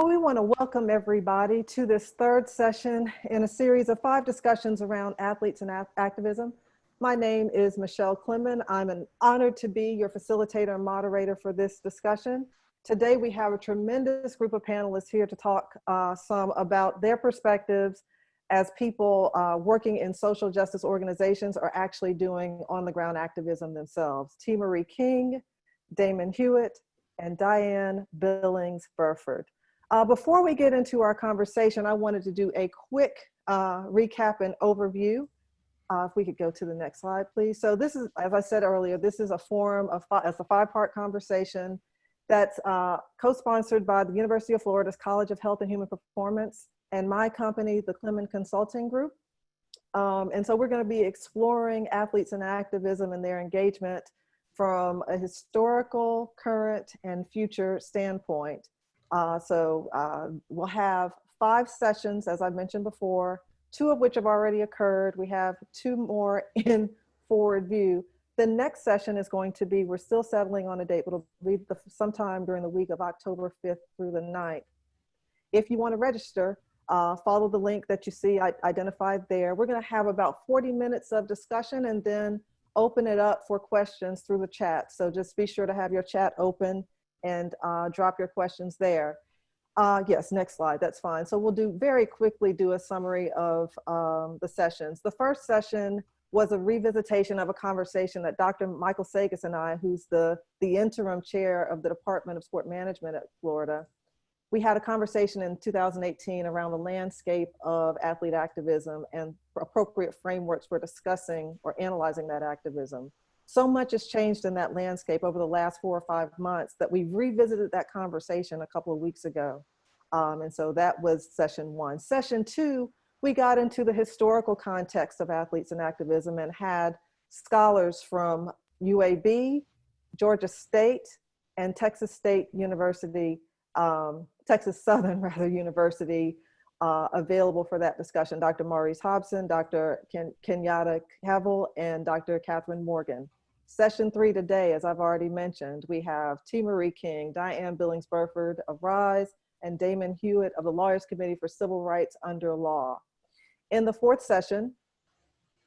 We want to welcome everybody to this third session in a series of 5 discussions around athletes and activism. My name is Michelle Clemon. I'm honored to be your facilitator and moderator for this discussion. Today we have a tremendous group of panelists here to talk some about their perspectives as people working in social justice organizations are actually doing on-the-ground activism themselves. T. Marie King, Damon Hewitt, and Diane Billings-Burford. Before we get into our conversation, I wanted to do a quick recap and overview. If we could go to the next slide, please. So this is, as I said earlier, this is a forum of it's a 5-part conversation that's co-sponsored by the University of Florida's College of Health and Human Performance and my company, the Clemon Consulting Group. And so we're going to be exploring athletes and activism and their engagement from a historical, current, and future standpoint. We'll have 5 sessions, as I mentioned before, 2 of which have already occurred. We have 2 more in forward view. The next session is going to be, we're still settling on a date, but it'll be sometime during the week of October 5th through the 9th. If you want to register, follow the link that you see identified there. We're going to have about 40 minutes of discussion and then open it up for questions through the chat. So just be sure to have your chat open and drop your questions there. Yes, next slide, that's fine. So we'll very quickly do a summary of the sessions. The first session was a revisitation of a conversation that Dr. Michael Sagas and I, who's the interim chair of the Department of Sport Management at Florida, we had a conversation in 2018 around the landscape of athlete activism and appropriate frameworks for discussing or analyzing that activism. So much has changed in that landscape over the last 4 or 5 months that we revisited that conversation a couple of weeks ago. And so that was session 1. Session 2, we got into the historical context of athletes and activism and had scholars from UAB, Georgia State, and Texas State University, Texas Southern University, available for that discussion. Dr. Maurice Hobson, Dr. Kenyatta Cavill, and Dr. Catherine Morgan. Session 3 today, as I've already mentioned, we have T. Marie King, Diane Billings-Burford of RISE, and Damon Hewitt of the Lawyers Committee for Civil Rights Under Law. In the 4th session,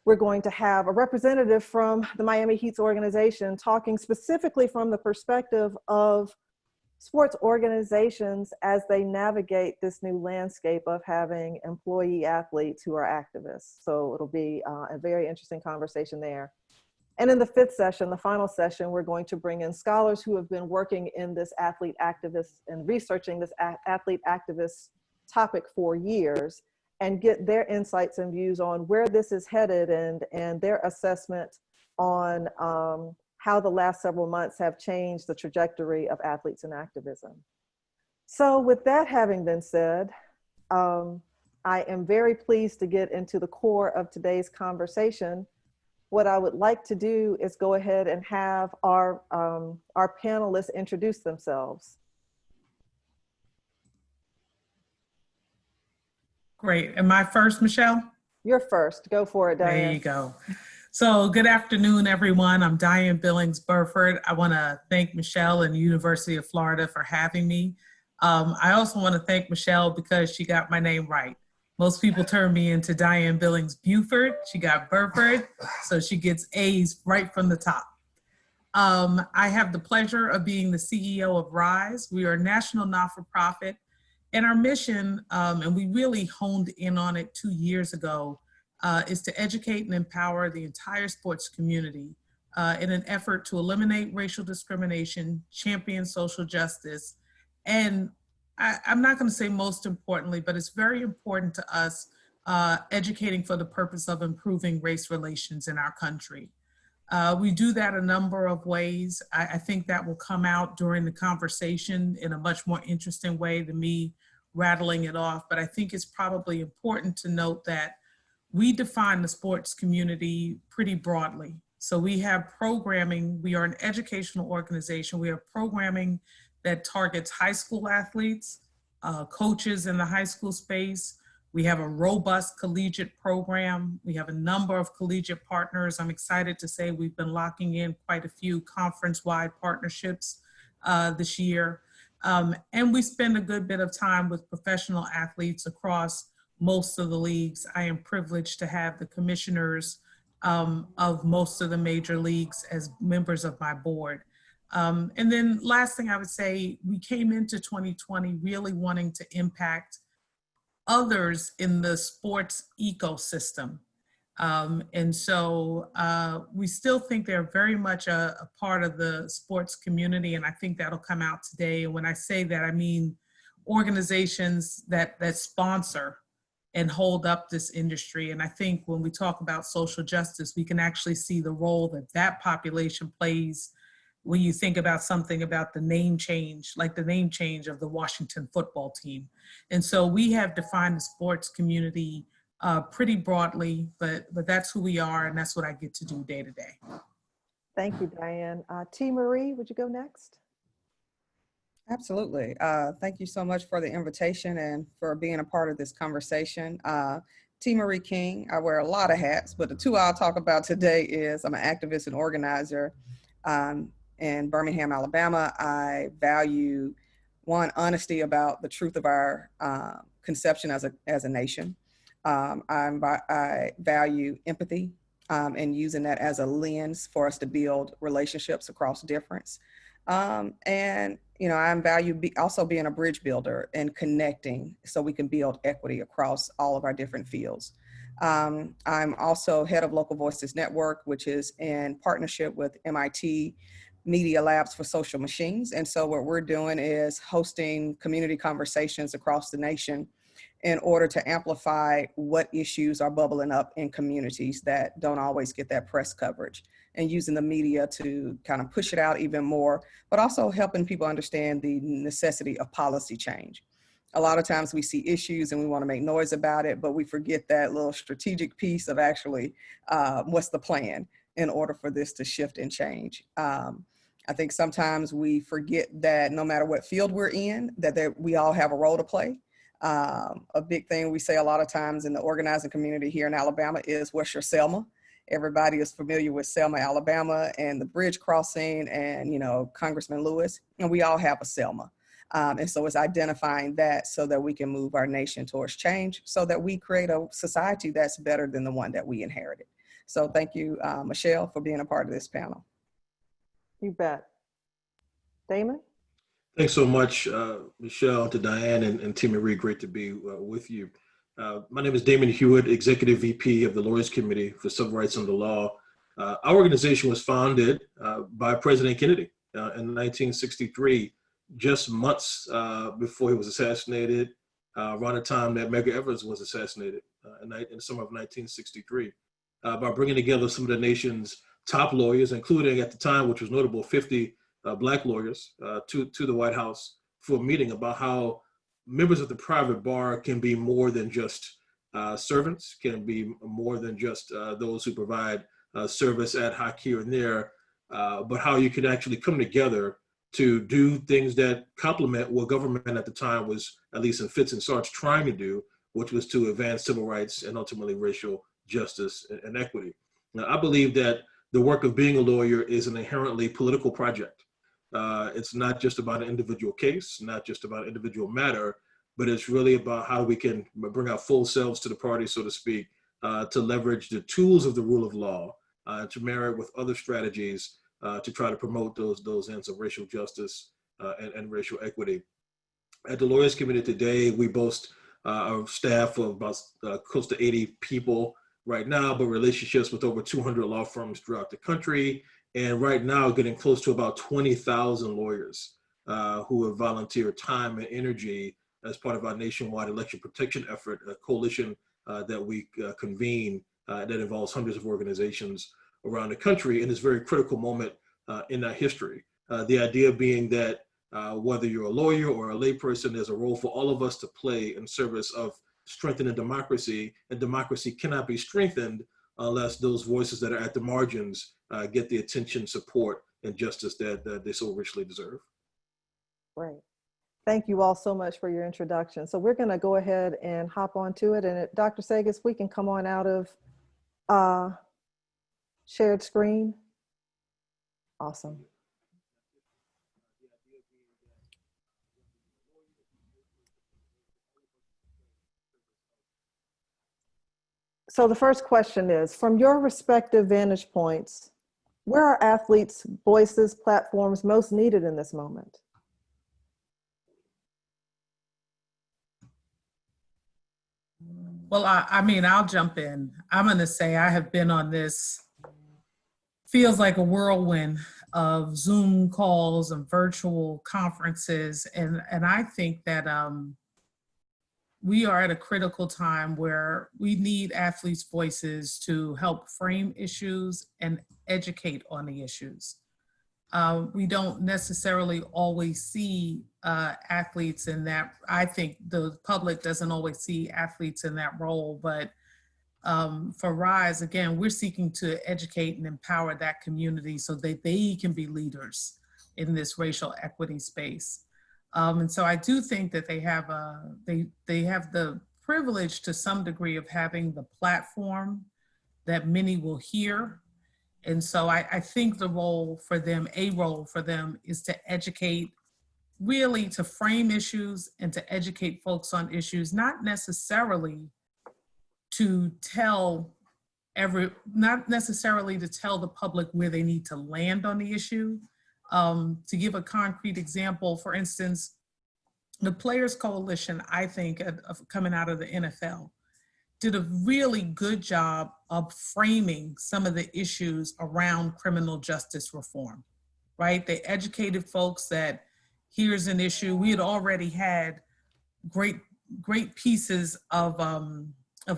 we're going to have a representative from the Miami Heat's organization talking specifically from the perspective of sports organizations as they navigate this new landscape of having employee athletes who are activists. So it'll be a very interesting conversation there. And in the 5th session, the final session, we're going to bring in scholars who have been working in this athlete activist and researching this athlete activist topic for years and get their insights and views on where this is headed and their assessment on how the last several months have changed the trajectory of athletes and activism. So with that having been said, I am very pleased to get into the core of today's conversation. What I would like to do is go ahead and have our panelists introduce themselves. Great. Am I first, Michelle? You're first. Go for it, Diane. There you go. So good afternoon, everyone. I'm Diane Billings-Burford. I want to thank Michelle and the University of Florida for having me. I also want to thank Michelle because she got my name right. Most people turn me into Diane Billings-Buford. She got Burford, so she gets A's right from the top. I have the pleasure of being the CEO of RISE. We are a national not-for-profit, and our mission, and we really honed in on it 2 years ago, is to educate and empower the entire sports community in an effort to eliminate racial discrimination, champion social justice, and I'm not going to say most importantly, but it's very important to us educating for the purpose of improving race relations in our country. We do that a number of ways. I think that will come out during the conversation in a much more interesting way than me rattling it off, but I think it's probably important to note that we define the sports community pretty broadly. So we have programming, we are an educational organization, we have programming that targets high school athletes, coaches in the high school space. We have a robust collegiate program. We have a number of collegiate partners. I'm excited to say we've been locking in quite a few conference-wide partnerships this year. And we spend a good bit of time with professional athletes across most of the leagues. I am privileged to have the commissioners of most of the major leagues as members of my board. And then last thing I would say, we came into 2020 really wanting to impact others in the sports ecosystem. And so we still think they're very much a part of the sports community, and I think that'll come out today. And when I say that, I mean organizations that sponsor and hold up this industry. And I think when we talk about social justice, we can actually see the role that that population plays when you think about something about the name change, like the name change of the Washington football team. And so we have defined the sports community pretty broadly, but that's who we are, and that's what I get to do day to day. Thank you, Diane. T. Marie, would you go next? Absolutely. Thank you so much for the invitation and for being a part of this conversation. T. Marie King, I wear a lot of hats, but the two I'll talk about today is I'm an activist and organizer in Birmingham, Alabama. I value, one, honesty about the truth of our conception as a nation. I value empathy and using that as a lens for us to build relationships across difference. And I value also being a bridge builder and connecting so we can build equity across all of our different fields. I'm also head of Local Voices Network, which is in partnership with MIT Media Labs for Social Machines. And so what we're doing is hosting community conversations across the nation in order to amplify what issues are bubbling up in communities that don't always get that press coverage, and using the media to kind of push it out even more, but also helping people understand the necessity of policy change. A lot of times we see issues and we want to make noise about it, but we forget that little strategic piece of actually what's the plan in order for this to shift and change. I think sometimes we forget that no matter what field we're in, that we all have a role to play. A big thing we say a lot of times in the organizing community here in Alabama is, what's your Selma? Everybody is familiar with Selma, Alabama, and the bridge crossing and, Congressman Lewis, and we all have a Selma. And so it's identifying that so that we can move our nation towards change, so that we create a society that's better than the one that we inherited. So thank you, Michelle, for being a part of this panel. You bet. Damon? Thanks so much, Michelle, to Diane and T. Marie. Great to be with you. My name is Damon Hewitt, Executive VP of the Lawyers Committee for Civil Rights Under Law. Our organization was founded by President Kennedy in 1963, just months before he was assassinated, around the time that Medgar Evers was assassinated in the summer of 1963, by bringing together some of the nation's top lawyers, including at the time, which was notable, 50 Black lawyers to the White House for a meeting about how members of the private bar can be more than just servants, can be more than just those who provide service ad hoc here and there, but how you could actually come together to do things that complement what government at the time was, at least in fits and starts, trying to do, which was to advance civil rights and ultimately racial justice and equity. Now, I believe that the work of being a lawyer is an inherently political project. It's not just about an individual case, not just about an individual matter, but it's really about how we can bring our full selves to the party, so to speak, to leverage the tools of the rule of law, to marry it with other strategies to try to promote those ends of racial justice and racial equity. At the Lawyers Committee today, we boast a staff of about close to 80 people right now, but relationships with over 200 law firms throughout the country. And right now, getting close to about 20,000 lawyers who have volunteered time and energy as part of our nationwide election protection effort, a coalition that we convene that involves hundreds of organizations around the country in this very critical moment in our history. The idea being that whether you're a lawyer or a layperson, there's a role for all of us to play in service of strengthening democracy, and democracy cannot be strengthened unless those voices that are at the margins get the attention, support, and justice that they so richly deserve. Great. Thank you all so much for your introduction. So we're going to go ahead and hop onto it. And Dr. Segas, we can come on out of shared screen. Awesome. So the first question is, from your respective vantage points, where are athletes' voices, platforms most needed in this moment? Well, I mean, I'll jump in. I'm going to say I have been on this, feels like a whirlwind of Zoom calls and virtual conferences. And I think that we are at a critical time where we need athletes' voices to help frame issues and educate on the issues. We don't necessarily always see athletes in that. I think the public doesn't always see athletes in that role, but for RISE, again, we're seeking to educate and empower that community so that they can be leaders in this racial equity space. And so I do think that they have the privilege to some degree of having the platform that many will hear. And so I think a role for them is to educate, really to frame issues and to educate folks on issues, not necessarily to not necessarily to tell the public where they need to land on the issue. To give a concrete example, for instance, the Players Coalition, I think, of coming out of the NFL, did a really good job of framing some of the issues around criminal justice reform, right? They educated folks that here's an issue. We had already had great pieces of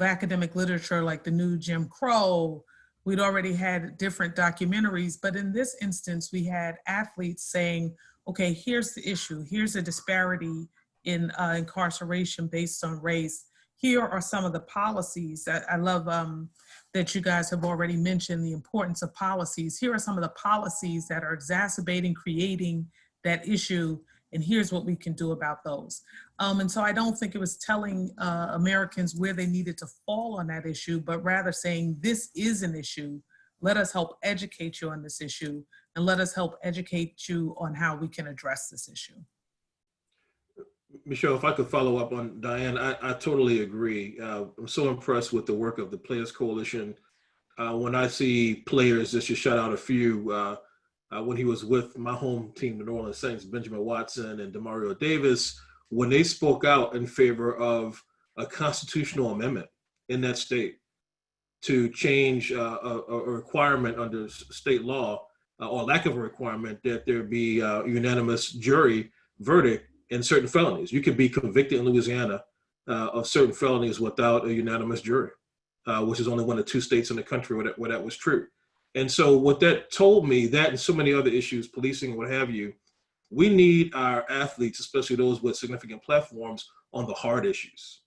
academic literature like the new Jim Crow. We'd already had different documentaries, but in this instance, we had athletes saying, okay, here's the issue. Here's a disparity in incarceration based on race. Here are some of the policies that I love that you guys have already mentioned, the importance of policies. Here are some of the policies that are exacerbating, creating that issue, and here's what we can do about those. And so I don't think it was telling Americans where they needed to fall on that issue, but rather saying this is an issue. Let us help educate you on this issue, and let us help educate you on how we can address this issue. Michelle, if I could follow up on Diane, I totally agree. I'm so impressed with the work of the Players Coalition. When I see players, just to shout out a few, when he was with my home team, the New Orleans Saints, Benjamin Watson and Demario Davis, when they spoke out in favor of a constitutional amendment in that state to change a requirement under state law, or lack of a requirement, that there be a unanimous jury verdict in certain felonies. You could be convicted in Louisiana of certain felonies without a unanimous jury, which is only one of 2 states in the country where that was true. And so what that told me, that and so many other issues, policing and what have you, we need our athletes, especially those with significant platforms, on the hard issues,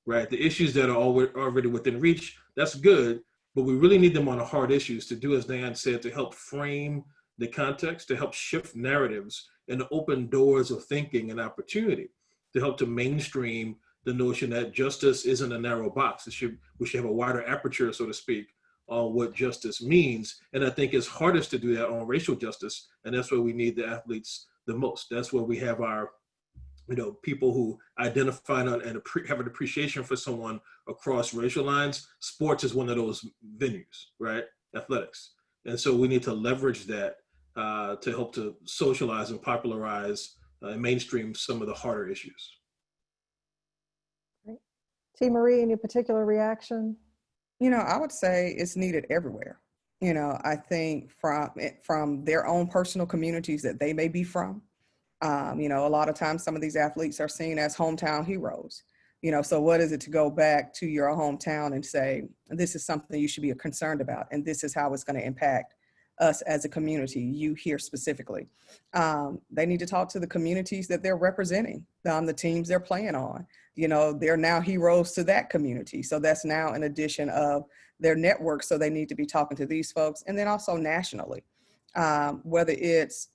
right? The issues that are already within reach, that's good, but we really need them on the hard issues to do, as Diane said, to help frame the context, to help shift narratives and to open doors of thinking and opportunity, to help to mainstream the notion that justice isn't a narrow box. We should have a wider aperture, so to speak, on what justice means. And I think it's hardest to do that on racial justice, and that's where we need the athletes the most. That's where we have our, people who identify and have an appreciation for someone across racial lines. Sports is one of those venues, right? Athletics. And so we need to leverage that to help to socialize and popularize and mainstream some of the harder issues. Great. T. Marie, any particular reaction? I would say it's needed everywhere. I think from their own personal communities that they may be from. A lot of times some of these athletes are seen as hometown heroes. So what is it to go back to your hometown and say, this is something you should be concerned about, and this is how it's going to impact us as a community, you here specifically. They need to talk to the communities that they're representing, the teams they're playing on. They're now heroes to that community. So that's now an addition of their network. So they need to be talking to these folks. And then also nationally, whether it's,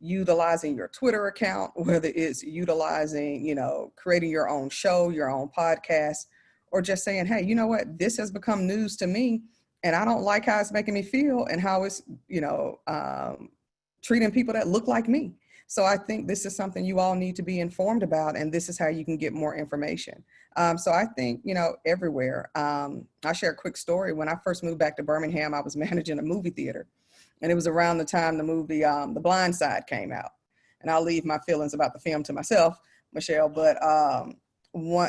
utilizing your Twitter account, whether it's utilizing, creating your own show, your own podcast, or just saying, hey, you know what, this has become news to me, and I don't like how it's making me feel and how it's, treating people that look like me. So I think this is something you all need to be informed about, and this is how you can get more information. So I think, everywhere. I'll share a quick story. When I first moved back to Birmingham, I was managing a movie theater, and it was around the time the movie The Blind Side came out. And I'll leave my feelings about the film to myself, Michelle, but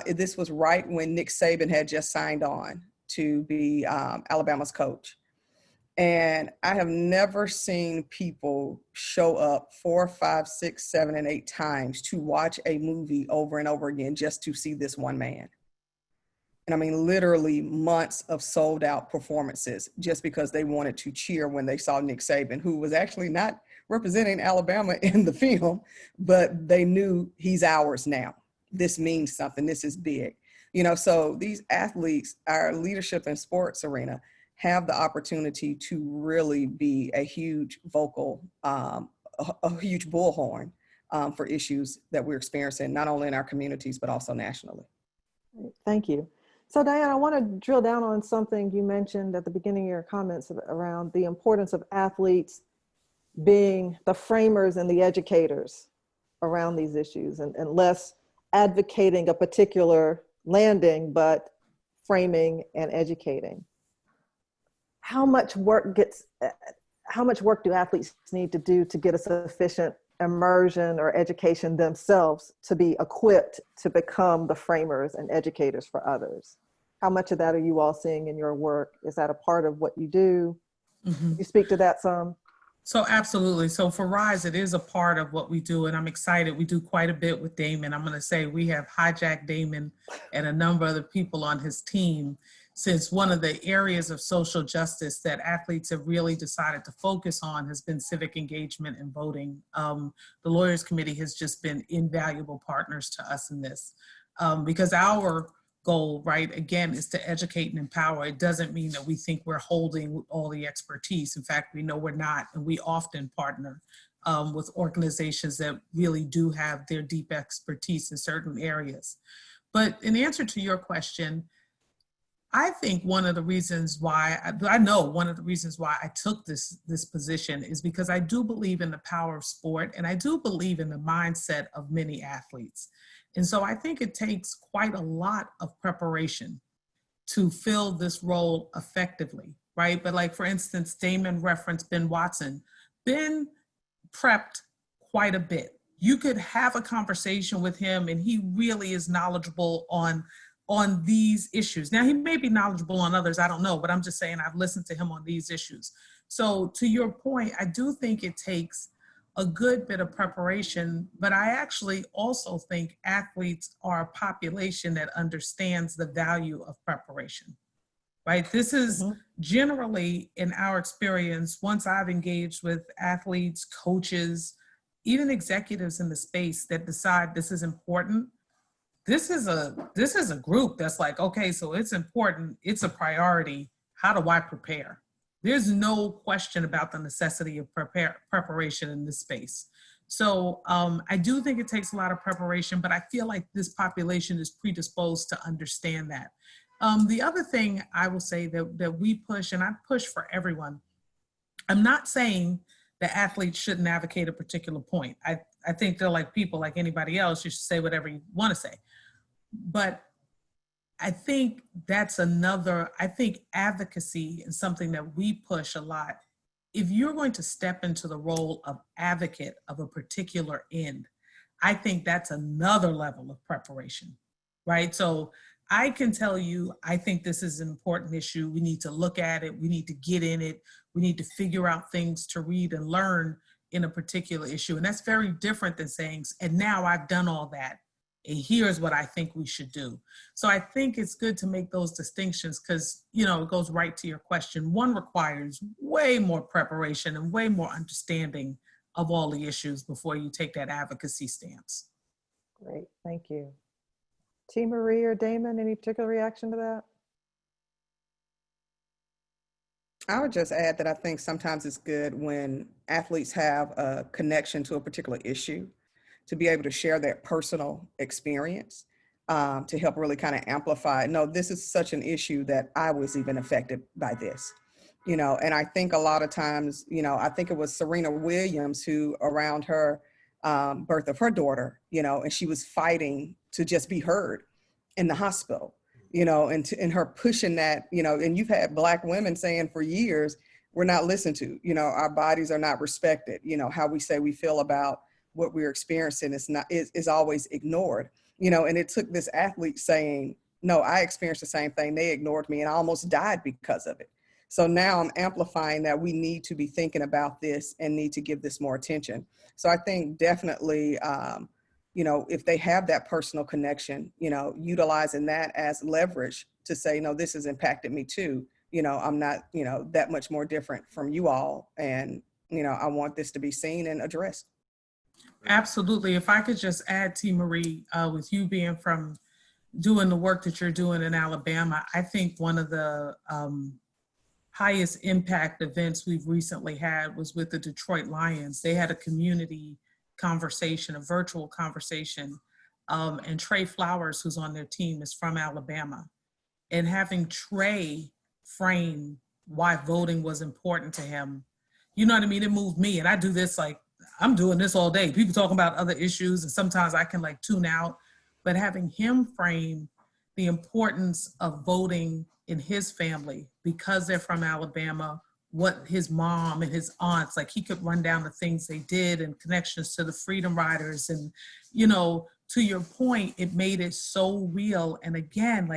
this was right when Nick Saban had just signed on to be Alabama's coach. And I have never seen people show up 4, 5, 6, 7, and 8 times to watch a movie over and over again just to see this one man. And I mean, literally months of sold out performances just because they wanted to cheer when they saw Nick Saban, who was actually not representing Alabama in the film, but they knew he's ours now. This means something. This is big. So these athletes, our leadership in sports arena, have the opportunity to really be a huge vocal, a huge bullhorn for issues that we're experiencing, not only in our communities, but also nationally. Thank you. So Diane, I want to drill down on something you mentioned at the beginning of your comments around the importance of athletes being the framers and the educators around these issues, and less advocating a particular landing, but framing and educating. How much work do athletes need to do to get a sufficient immersion or education themselves to be equipped to become the framers and educators for others? How much of that are you all seeing in your work? Is that a part of what you do? Mm-hmm. You speak to that some? So absolutely. So for RISE, it is a part of what we do, and I'm excited. We do quite a bit with Damon. I'm going to say we have hijacked Damon and a number of the people on his team, since one of the areas of social justice that athletes have really decided to focus on has been civic engagement and voting. The Lawyers Committee has just been invaluable partners to us in this, because our goal, right, again, is to educate and empower. It doesn't mean that we think we're holding all the expertise. In fact, we know we're not, and we often partner with organizations that really do have their deep expertise in certain areas. But in answer to your question, I think one of the reasons why, I know one of the reasons why I took this position is because I do believe in the power of sport, and I do believe in the mindset of many athletes. And so I think it takes quite a lot of preparation to fill this role effectively, right? But like, for instance, Damon referenced Ben Watson. Ben prepped quite a bit. You could have a conversation with him and he really is knowledgeable on these issues. Now, he may be knowledgeable on others, I don't know, but I'm just saying I've listened to him on these issues. So to your point, I do think it takes a good bit of preparation, but I actually also think athletes are a population that understands the value of preparation, right? This is generally, in our experience, once I've engaged with athletes, coaches, even executives in the space that decide this is important, this is a group that's like, okay, so it's important, it's a priority, how do I prepare? There's no question about the necessity of preparation in this space. So I do think it takes a lot of preparation, but I feel like this population is predisposed to understand that. The other thing I will say that we push, and I push for everyone, I'm not saying that athletes shouldn't advocate a particular point. I think they're like people like anybody else, you should say whatever you want to say. But I think I think advocacy is something that we push a lot. If you're going to step into the role of advocate of a particular end, I think that's another level of preparation, right? So I can tell you, I think this is an important issue. We need to look at it. We need to get in it. We need to figure out things to read and learn in a particular issue. And that's very different than saying, and now I've done all that, and here's what I think we should do. So I think it's good to make those distinctions because, it goes right to your question. One requires way more preparation and way more understanding of all the issues before you take that advocacy stance. Great, thank you. T. Marie or Damon, any particular reaction to that? I would just add that I think sometimes it's good when athletes have a connection to a particular issue to be able to share their personal experience to help really kind of amplify. No, this is such an issue that I was even affected by this, and I think a lot of times, I think it was Serena Williams who around her birth of her daughter, and she was fighting to just be heard in the hospital, and her pushing that, and you've had Black women saying for years, we're not listened to, our bodies are not respected, how we say we feel about what we're experiencing is always ignored, and it took this athlete saying, no, I experienced the same thing. They ignored me and I almost died because of it. So now I'm amplifying that we need to be thinking about this and need to give this more attention. So I think definitely, if they have that personal connection, utilizing that as leverage to say, no, this has impacted me too. I'm not, that much more different from you all. And, I want this to be seen and addressed. Absolutely. If I could just add, T. Marie, with you being from doing the work that you're doing in Alabama, I think one of the highest impact events we've recently had was with the Detroit Lions. They had a community conversation, a virtual conversation, and Trey Flowers, who's on their team, is from Alabama. And having Trey frame why voting was important to him, you know what I mean? It moved me. And I do this, like, I'm doing this all day. People talking about other issues, and sometimes I can tune out. But having him frame the importance of voting in his family because they're from Alabama, what his mom and his aunts, he could run down the things they did and connections to the Freedom Riders. And, to your point, it made it so real. And again,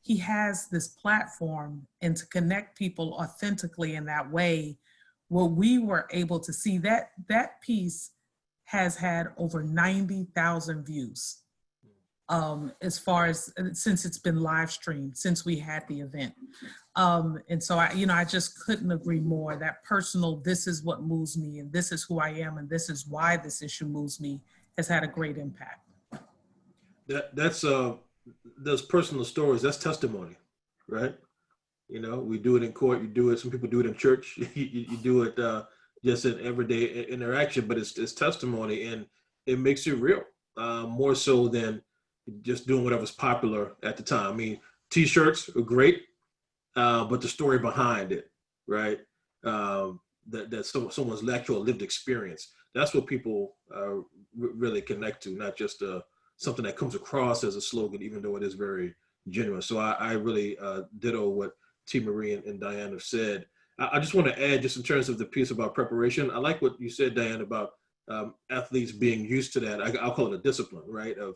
he has this platform, and to connect people authentically in that way, where we were able to see that piece has had over 90,000 views. As far as since it's been live streamed, since we had the event. And so I just couldn't agree more. That personal, this is what moves me, and this is who I am, and this is why this issue moves me, has had a great impact. That's those personal stories, that's testimony, right? We do it in court, you do it, some people do it in church, you do it just in everyday interaction, but it's testimony, and it makes it real, more so than just doing whatever's popular at the time. I mean, T-shirts are great, but the story behind it, right? That someone's actual lived experience. That's what people really connect to, not just something that comes across as a slogan, even though it is very genuine. So I really ditto what T. Marie and Diane have said. I just want to add, just in terms of the piece about preparation, I like what you said, Diane, about athletes being used to that. I'll call it a discipline, right? Of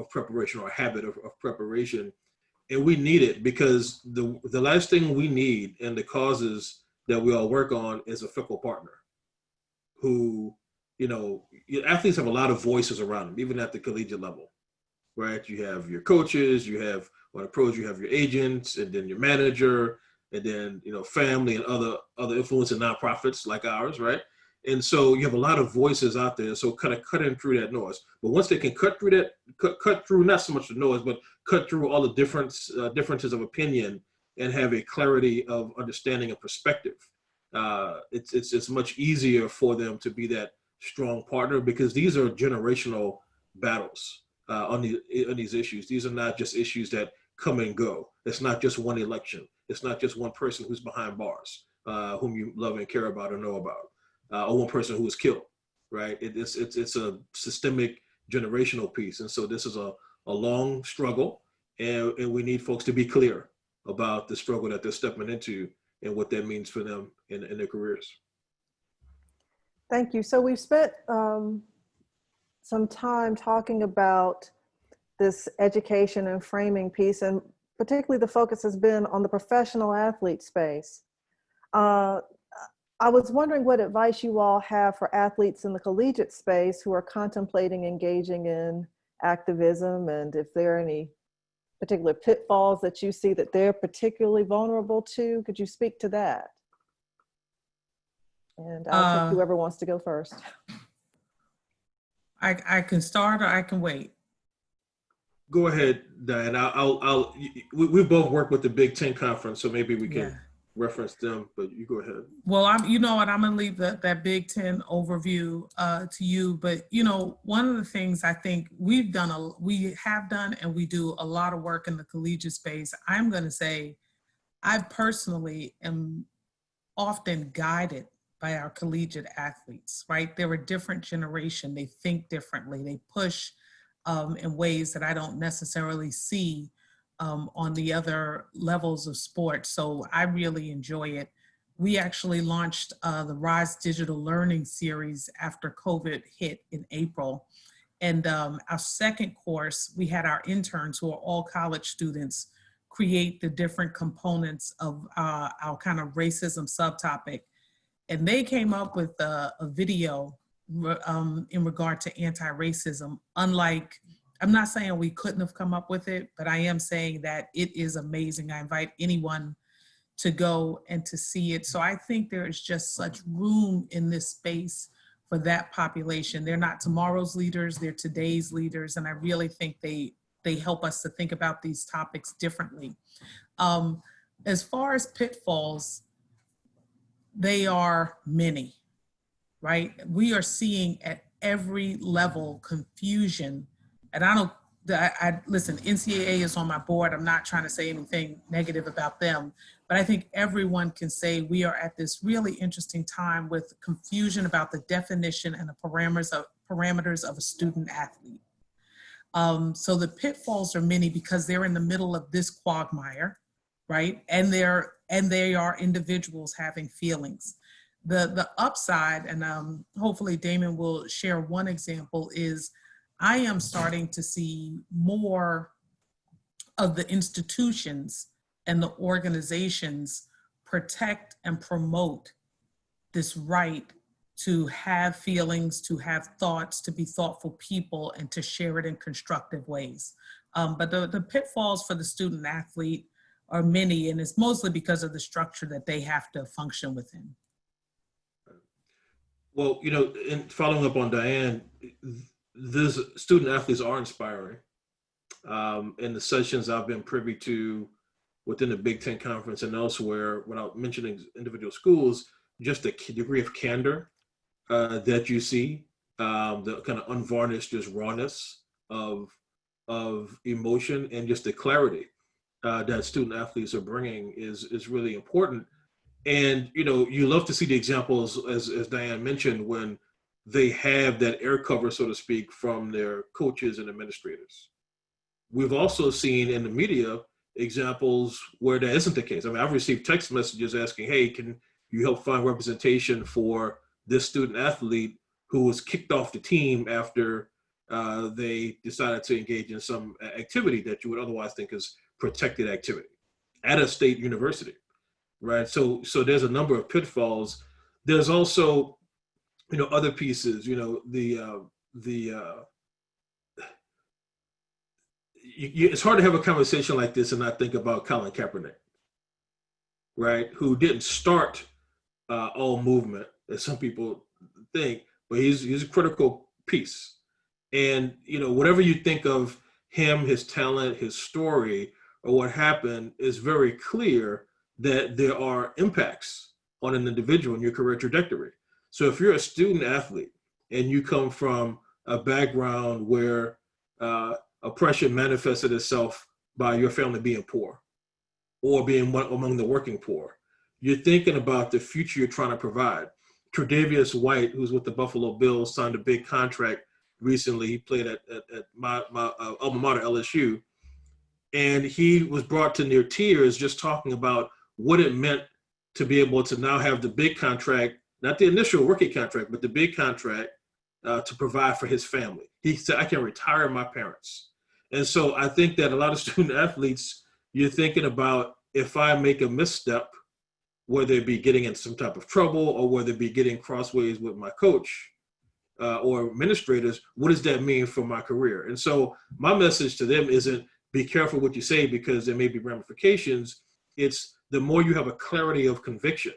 preparation, or a habit of preparation. And we need it, because the last thing we need in the causes that we all work on is a fickle partner who, athletes have a lot of voices around them, even at the collegiate level, right? You have your coaches, you have, on the pros, you have your agents, and then your manager, and then, family and other influencing nonprofits like ours, right? And so you have a lot of voices out there, so kind of cutting through that noise. But once they can cut through that, cut through not so much the noise, but cut through all the differences of opinion, and have a clarity of understanding and perspective, it's much easier for them to be that strong partner, because these are generational battles on these issues. These are not just issues that come and go. It's not just one election. It's not just one person who's behind bars, whom you love and care about or know about. Or one person who was killed, right? It's a systemic generational piece. And so this is a long struggle, and we need folks to be clear about the struggle that they're stepping into and what that means for them in their careers. Thank you. So we've spent some time talking about this education and framing piece, and particularly the focus has been on the professional athlete space. I was wondering what advice you all have for athletes in the collegiate space who are contemplating engaging in activism, and if there are any particular pitfalls that you see that they're particularly vulnerable to. Could you speak to that? And I'll take whoever wants to go first. I can start, or I can wait. Go ahead, Diane. We both work with the Big Ten Conference, so maybe we can reference them, but you go ahead. Well, you know what, I'm gonna leave that Big Ten overview to you. But one of the things I think we have done and we do a lot of work in the collegiate space. I'm gonna say I personally am often guided by our collegiate athletes, right? They're a different generation. They think differently. They push in ways that I don't necessarily see on the other levels of sport. So I really enjoy it. We actually launched the Rise Digital Learning series after COVID hit in April. And our second course, we had our interns, who are all college students, create the different components of our kind of racism subtopic. And they came up with a video in regard to anti-racism. Unlike, I'm not saying we couldn't have come up with it, but I am saying that it is amazing. I invite anyone to go and to see it. So I think there is just such room in this space for that population. They're not tomorrow's leaders, they're today's leaders. And I really think they help us to think about these topics differently. As far as pitfalls, they are many, right? We are seeing at every level confusion. And I listen, NCAA is on my board. I'm not trying to say anything negative about them, but I think everyone can say we are at this really interesting time with confusion about the definition and the parameters of a student athlete. So the pitfalls are many because they're in the middle of this quagmire, right? And they are individuals having feelings. The upside, and hopefully Damon will share one example, is I am starting to see more of the institutions and the organizations protect and promote this right to have feelings, to have thoughts, to be thoughtful people, and to share it in constructive ways. But the pitfalls for the student athlete are many, and it's mostly because of the structure that they have to function within. Well, you know, and following up on Diane, these student athletes are inspiring. In the sessions I've been privy to within the Big Ten Conference and elsewhere, without mentioning individual schools, just the degree of candor that you see, the kind of unvarnished just rawness of emotion, and just the clarity that student athletes are bringing is really important. And you know, you love to see the examples, as Diane mentioned, when they have that air cover, so to speak, from their coaches and administrators. We've also seen in the media examples where that isn't the case. I mean, I've received text messages asking, hey, can you help find representation for this student athlete who was kicked off the team after they decided to engage in some activity that you would otherwise think is protected activity at a state university, right? So there's a number of pitfalls. There's also, you know, other pieces, you know, it's hard to have a conversation like this and not think about Colin Kaepernick, right? Who didn't start all movement, as some people think, but he's a critical piece. And, you know, whatever you think of him, his talent, his story, or what happened, is very clear that there are impacts on an individual in your career trajectory. So if you're a student athlete and you come from a background where oppression manifested itself by your family being poor or being among the working poor, you're thinking about the future you're trying to provide. Tre'Davious White, who's with the Buffalo Bills, signed a big contract recently. He played at my alma mater, LSU. And he was brought to near tears just talking about what it meant to be able to now have the big contract, not the initial rookie contract, but the big contract to provide for his family. He said, I can retire my parents. And so I think that a lot of student athletes, you're thinking about, if I make a misstep, whether it be getting in some type of trouble or whether it be getting crossways with my coach or administrators, what does that mean for my career? And so my message to them isn't be careful what you say because there may be ramifications. It's the more you have a clarity of conviction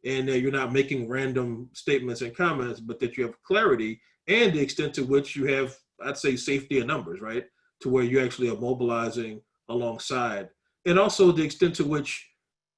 and that you're not making random statements and comments, but that you have clarity and the extent to which you have, I'd say, safety in numbers, right? To where you actually are mobilizing alongside. And also the extent to which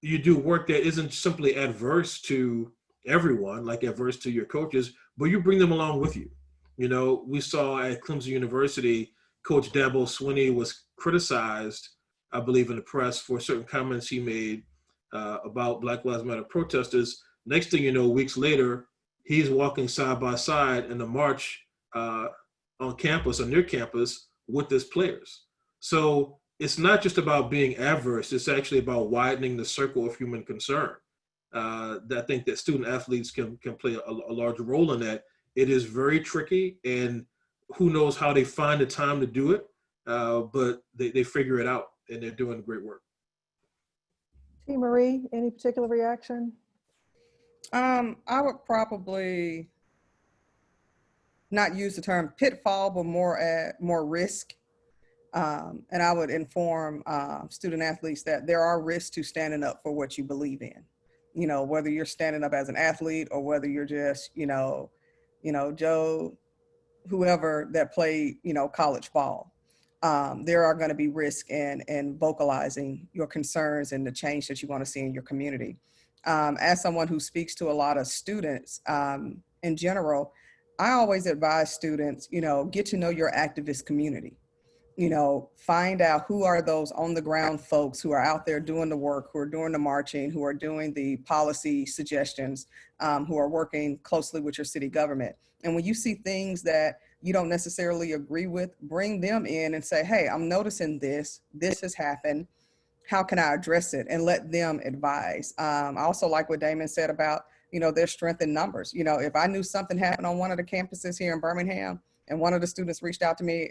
you do work that isn't simply adverse to everyone, like adverse to your coaches, but you bring them along with you. You know, we saw at Clemson University, Coach Dabo Swinney was criticized, I believe, in the press for certain comments he made about Black Lives Matter protesters, Next thing you know, weeks later, he's walking side by side in the march on campus or near campus with his players. So it's not just about being adverse, it's actually about widening the circle of human concern. I think that student athletes can play a large role in that. It is very tricky, and who knows how they find the time to do it, but they figure it out, and they're doing great work. T. Marie, any particular reaction? I would probably not use the term pitfall, but more risk. And I would inform student athletes that there are risks to standing up for what you believe in. You know, whether you're standing up as an athlete or whether you're just, Joe, whoever that played, college ball. There are going to be risks in vocalizing your concerns and the change that you want to see in your community. As someone who speaks to a lot of students in general, I always advise students, get to know your activist community. Find out who are those on the ground folks who are out there doing the work, who are doing the marching, who are doing the policy suggestions, who are working closely with your city government. And when you see things that you don't necessarily agree with, bring them in and say, hey, I'm noticing this has happened. How can I address it? And let them advise. I also like what Damon said about, their strength in numbers. If I knew something happened on one of the campuses here in Birmingham and one of the students reached out to me,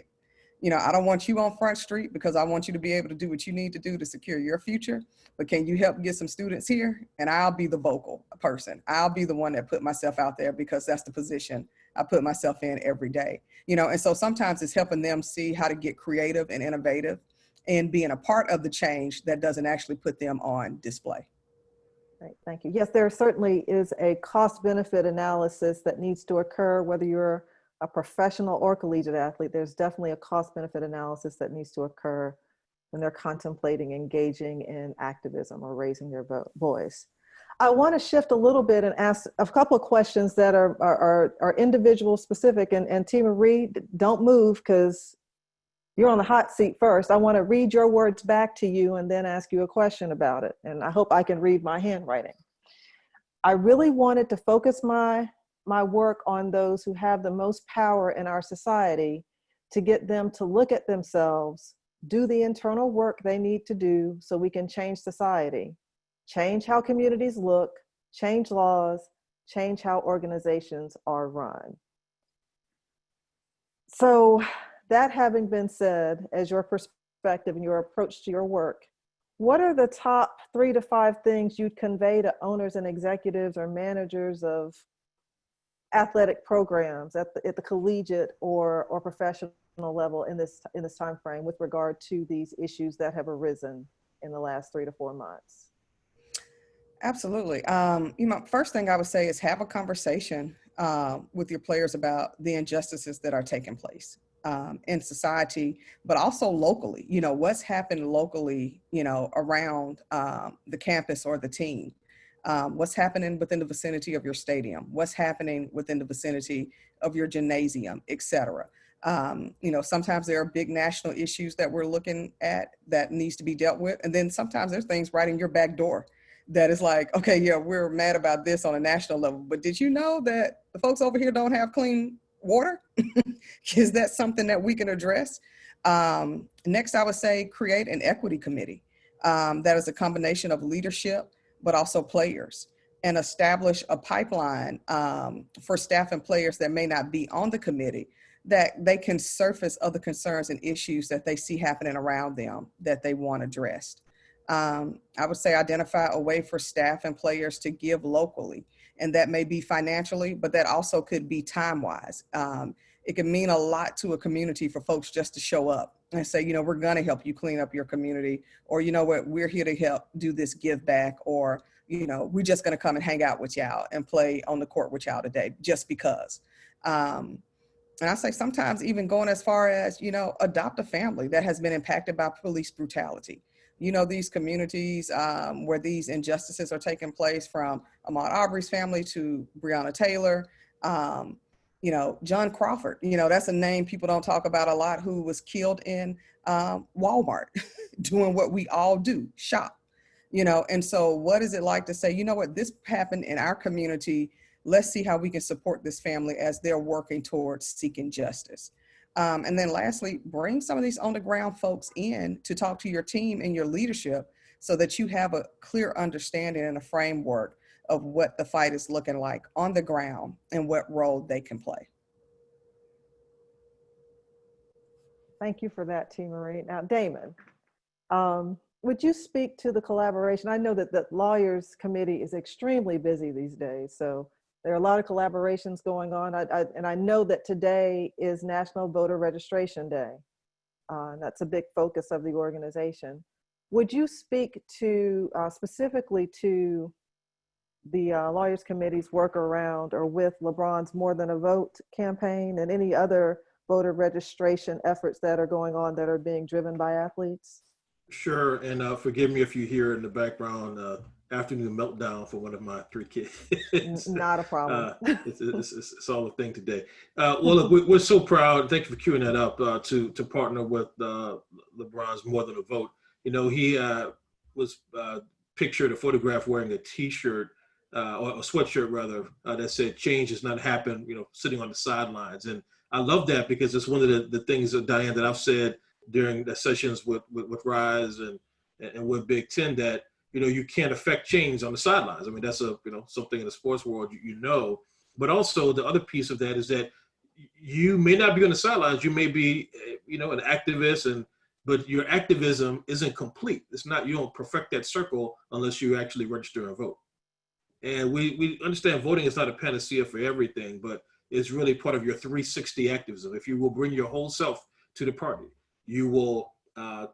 I don't want you on Front Street because I want you to be able to do what you need to do to secure your future. But can you help get some students here? And I'll be the vocal person. I'll be the one that put myself out there because that's the position I put myself in every day. And so sometimes it's helping them see how to get creative and innovative and being a part of the change that doesn't actually put them on display. Great, thank you. Yes, there certainly is a cost-benefit analysis that needs to occur, whether you're a professional or collegiate athlete. There's definitely a cost-benefit analysis that needs to occur when they're contemplating engaging in activism or raising their voice. I want to shift a little bit and ask a couple of questions that are individual specific. And T. Marie, don't move because you're on the hot seat first. I want to read your words back to you and then ask you a question about it. And I hope I can read my handwriting. I really wanted to focus my work on those who have the most power in our society to get them to look at themselves, do the internal work they need to do so we can change society, change how communities look, change laws, change how organizations are run. So that having been said, as your perspective and your approach to your work, what are the top 3 to 5 things you'd convey to owners and executives or managers of athletic programs at the collegiate or professional level in this time frame with regard to these issues that have arisen in the last 3 to 4 months? Absolutely. First thing I would say is have a conversation with your players about the injustices that are taking place in society, but also locally. What's happened locally, around the campus or the team. What's happening within the vicinity of your stadium, what's happening within the vicinity of your gymnasium, et cetera. Sometimes there are big national issues that we're looking at that needs to be dealt with. And then sometimes there's things right in your back door that is like, okay, yeah, we're mad about this on a national level, but did you know that the folks over here don't have clean water? Is that something that we can address? Next, I would say create an equity committee that is a combination of leadership, but also players, and establish a pipeline for staff and players that may not be on the committee, that they can surface other concerns and issues that they see happening around them that they want addressed. I would say identify a way for staff and players to give locally, and that may be financially, but that also could be time-wise. It can mean a lot to a community for folks just to show up and say, we're gonna help you clean up your community, or you know what, we're here to help do this give back, or we're just gonna come and hang out with y'all and play on the court with y'all today, just because. And I say sometimes even going as far as, adopt a family that has been impacted by police brutality. These communities where these injustices are taking place, from Ahmaud Arbery's family to Breonna Taylor, John Crawford, that's a name people don't talk about a lot, who was killed in Walmart doing what we all do, shop. you know? And so what is it like to say, you know what, this happened in our community. Let's see how we can support this family as they're working towards seeking justice. And then lastly, bring some of these on the ground folks in to talk to your team and your leadership so that you have a clear understanding and a framework of what the fight is looking like on the ground and what role they can play. Thank you for that, T. Marie. Now, Damon, would you speak to the collaboration? I know that the Lawyers Committee is extremely busy these days, so there are a lot of collaborations going on. And I know that today is National Voter Registration Day. That's a big focus of the organization. Would you speak to specifically to the Lawyers Committee's work around or with LeBron's More Than a Vote campaign and any other voter registration efforts that are going on that are being driven by athletes? Sure, and forgive me if you hear in the background afternoon meltdown for one of my 3 kids. Not a problem. It's all a thing today. Well, look, we're so proud. Thank you for queuing that up to partner with LeBron's More Than a Vote. You know, he was pictured, a photograph wearing a T-shirt or a sweatshirt rather that said "Change has not happened." You know, sitting on the sidelines, and I love that because it's one of the things, Diane, that I've said during the sessions with Rise and with Big Ten, that you know you can't affect change on the sidelines. I mean, that's something in the sports world you know. But also the other piece of that is that you may not be on the sidelines. You may be an activist, but your activism isn't complete. It's not, you don't perfect that circle unless you actually register and vote. And we understand voting is not a panacea for everything, but it's really part of your 360 activism. If you will bring your whole self to the party, you will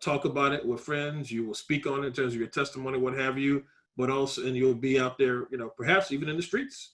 talk about it with friends, you will speak on it in terms of your testimony, what have you, but also, and you'll be out there, perhaps even in the streets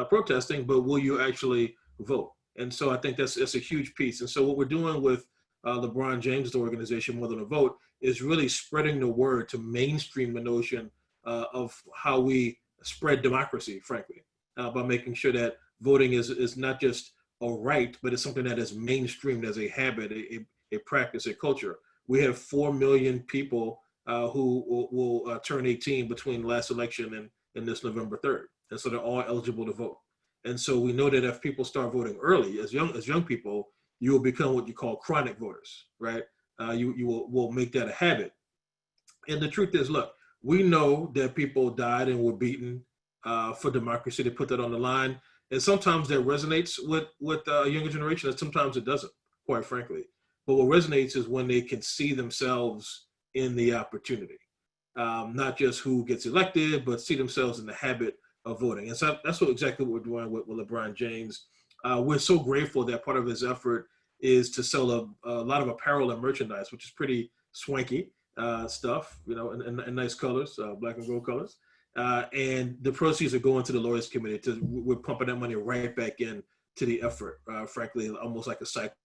protesting, but will you actually vote? And so I think that's a huge piece. And so what we're doing with LeBron James' organization, More Than a Vote, is really spreading the word to mainstream the notion of how we spread democracy, frankly, by making sure that voting is not just a right, but it's something that is mainstreamed as a habit, a practice, a culture. We have 4 million people who will turn 18 between the last election and this November 3rd. And so they're all eligible to vote. And so we know that if people start voting early, as young people, you will become what you call chronic voters, right? You will make that a habit. And the truth is, look, we know that people died and were beaten for democracy. They put that on the line. And sometimes that resonates with a younger generation, and sometimes it doesn't, quite frankly. But what resonates is when they can see themselves in the opportunity, not just who gets elected, but see themselves in the habit of voting. And so that's exactly what we're doing with LeBron James. We're so grateful that part of his effort is to sell a lot of apparel and merchandise, which is pretty swanky stuff, in nice colors, black and gold colors. And the proceeds are going to the Lawyers Committee. We're pumping that money right back in to the effort, frankly, almost like a cycle,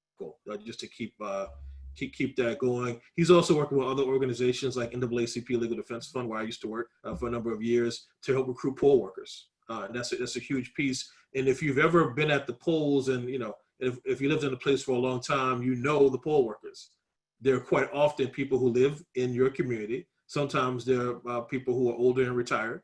just to keep that going. He's also working with other organizations like NAACP Legal Defense Fund, where I used to work for a number of years, to help recruit poll workers. And that's a huge piece. And if you've ever been at the polls, and if you lived in a place for a long time, the poll workers. They're quite often people who live in your community. Sometimes they're people who are older and retired,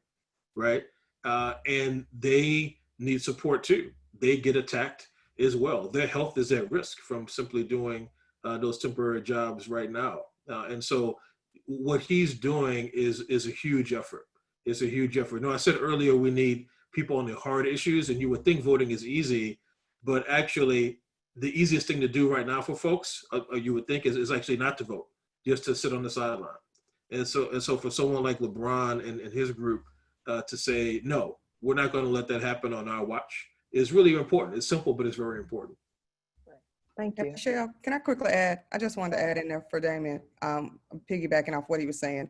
right? And they need support too. They get attacked as well. Their health is at risk from simply doing those temporary jobs right now. And so what he's doing is a huge effort. It's a huge effort. I said earlier we need people on the hard issues, and you would think voting is easy, but actually the easiest thing to do right now for folks, you would think, is actually not to vote, just to sit on the sideline. And so for someone like LeBron and his group to say, no, we're not going to let that happen on our watch, is really important. It's simple, but it's very important. Thank you. Michelle, can I quickly add? I just wanted to add in there for Damien, piggybacking off what he was saying.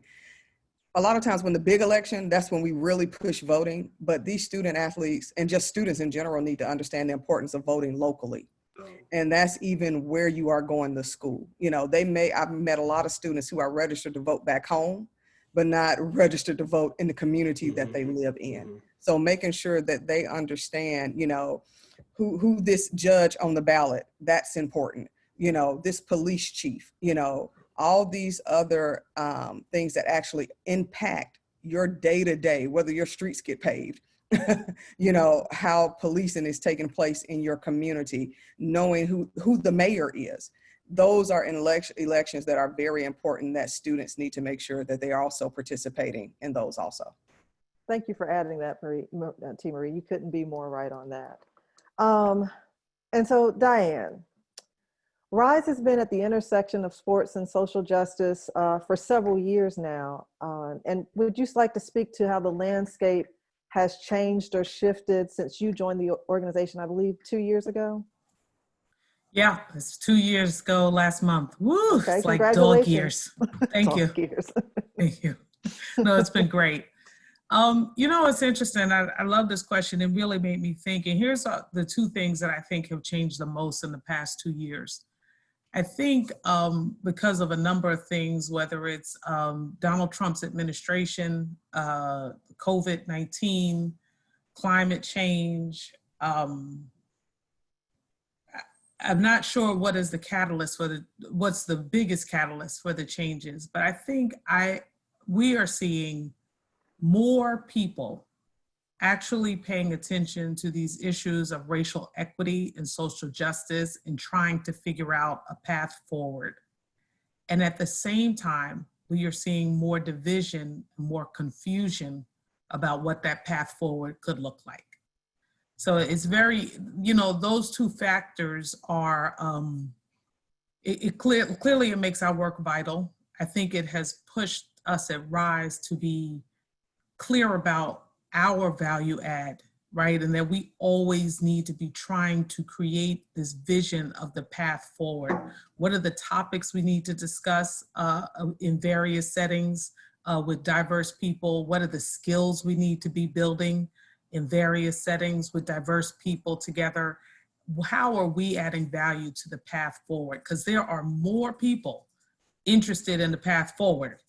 A lot of times when the big election, that's when we really push voting, but these student athletes and just students in general need to understand the importance of voting locally. And that's even where you are going to school. I've met a lot of students who are registered to vote back home, but not registered to vote in the community that they live in. So making sure that they understand, who this judge on the ballot, that's important. This police chief, all these other things that actually impact your day-to-day, whether your streets get paved, you know, how policing is taking place in your community, knowing who the mayor is. Those are elections that are very important, that students need to make sure that they are also participating in those also. Thank you for adding that, T. Marie. You couldn't be more right on that. And so, Diane, RISE has been at the intersection of sports and social justice for several years now. And would you like to speak to how the landscape has changed or shifted since you joined the organization, I believe, 2 years ago? Yeah, it's 2 years ago last month. Woo, Okay, it's like dog years. Thank you. Dog years. Thank you. No, it's been great. You know, it's interesting. I love this question. It really made me think. And here's the two things that I think have changed the most in the past 2 years. I think because of a number of things, whether it's Donald Trump's administration, COVID-19, climate change, I'm not sure what is the catalyst for what's the biggest catalyst for the changes, but I think we are seeing more people actually paying attention to these issues of racial equity and social justice and trying to figure out a path forward. And at the same time, we are seeing more division, more confusion about what that path forward could look like. So it's very, you know, those two factors are, clearly it makes our work vital. I think it has pushed us at RISE to be clear about our value add, right? And that we always need to be trying to create this vision of the path forward. What are the topics we need to discuss in various settings with diverse people? What are the skills we need to be building in various settings with diverse people together? How are we adding value to the path forward? Because there are more people interested in the path forward,